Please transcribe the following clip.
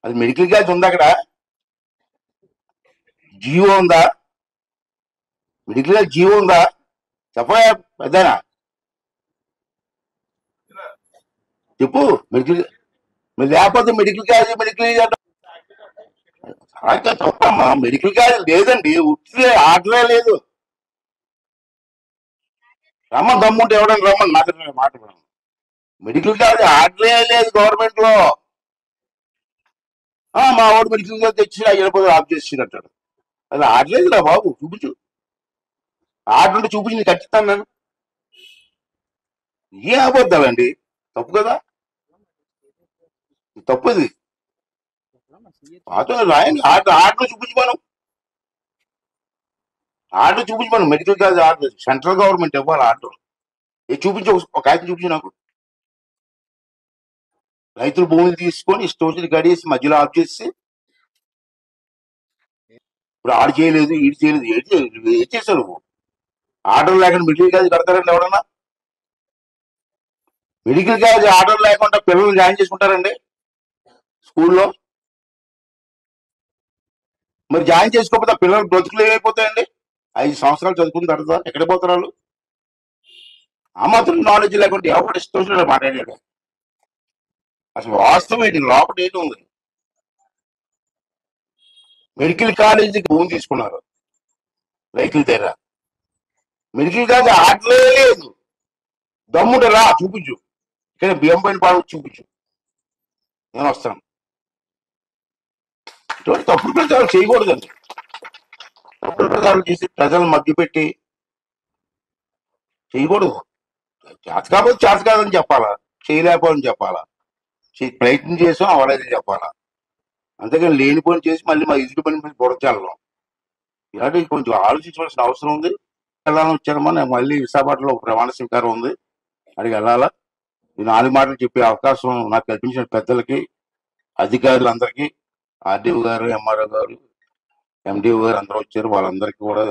అది medical college ఉందా అక్కడ? జియో ఉందా? మెడికల్ కాలేజ్ జియో ఉందా? చెప్పయా పెద్దనా, చెప్పు. మెడికల్ మరి లేకపోతే మెడికల్ కాలేజ్ అయితే తప్పమ్మా. మెడికల్ కాలేజ్ లేదండి, ఉట్టిదే ఆర్డరే లేదు. రమ్మని దమ్ముంటే ఎవడని రమ్మని మాట్లాడాను. మెడికల్ కాలేజ్ ఆర్డరే లేదు గవర్నమెంట్ లో. మా వాడు మెడికల్ కాలేజ్ తెచ్చి 5 రూపాయలు ఆఫ్ చేసి అంటాడు. అది ఆర్డర్ రా బాబు, చూపించు. ఆర్డర్ ఉంటే చూపించి నేను ఖచ్చితాను నేను. ఏ అబద్ధాలండి, తప్పు కదా, తప్పది. అతను రాయండి, ఆర్డర్ చూపించి మనం, ఆర్డర్ చూపించి మనం. Medical college order central government ఇవ్వాలి ఆర్డర్. చూపించి ఒక ఆయన చూపించి నాకు. రైతులు భూములు తీసుకొని ఇష్టం వచ్చిన గడియేసి మధ్యలో ఆఫ్ చేసి, ఇప్పుడు ఆడు చేయలేదు ఈడు చేయలేదు, ఏం చేశావు నువ్వు? ఆర్డర్ లేకుండా మెడికల్ కాలేజ్ కడతారండి ఎవడన్నా? మెడికల్ కాలేజ్ ఆర్డర్ లేకుండా పిల్లలు జాయిన్ చేసుకుంటారండి స్కూల్లో? మరి జాయిన్ చేసుకోకపోతే పిల్లలు బ్రతుకులు ఏమైపోతాయండి? 5 సంవత్సరాలు చదువుకున్న తర్వాత ఎక్కడ పోతారు వాళ్ళు? ఆ మాత్రం నాలెడ్జ్ లేకుండా ఎవరు ఇష్టం వచ్చినట్టు మాట్లాడాడు. అసలు వాస్తవం ఏంటి, లోపల ఏంటి ఉంది? మెడికల్ కాలేజీకి భూమి తీసుకున్నారు రైతుల దగ్గర. మెడికల్ కాలేజ్ ఆర్డరే లేదు. దమ్ముంటే రా చూపించు, ఇక్కడ బియ్యం పైన పాడు చూపించు, నేను వస్తాను. ఇటువంటి తప్పుడు ప్రచారం చేయకూడదండి. తప్పుడు ప్రచారం చేసి ప్రజలను మభ్యపెట్టి చేయకూడదు. చేత కాకపోతే చేత కాదని చెప్పాలా, చేయలేకపోని చెప్పాలా, ప్రయత్నం చేసాం అవలేదని చెప్పాలా. అంతేగాని లేని పని చేసి మళ్ళీ మా ఎదుటి పని బుడచల్లడం, ఇలాంటివి కొంచెం ఆలోచించవలసిన అవసరం ఉంది. వెళ్ళాలని వచ్చానమ్మా, నేను మళ్ళీ విశాఖపట్నంలో ఒక ప్రమాణ స్వీకారం ఉంది, అడిగి వెళ్ళాలా. ఈ 4 మాటలు చెప్పే అవకాశం నాకు కల్పించిన పెద్దలకి, అధికారులందరికీ, ఆర్డీఓ గారు, ఎంఆర్ఓ గారు, ఎండిఓ గారు అందరూ వచ్చారు, వాళ్ళందరికీ కూడా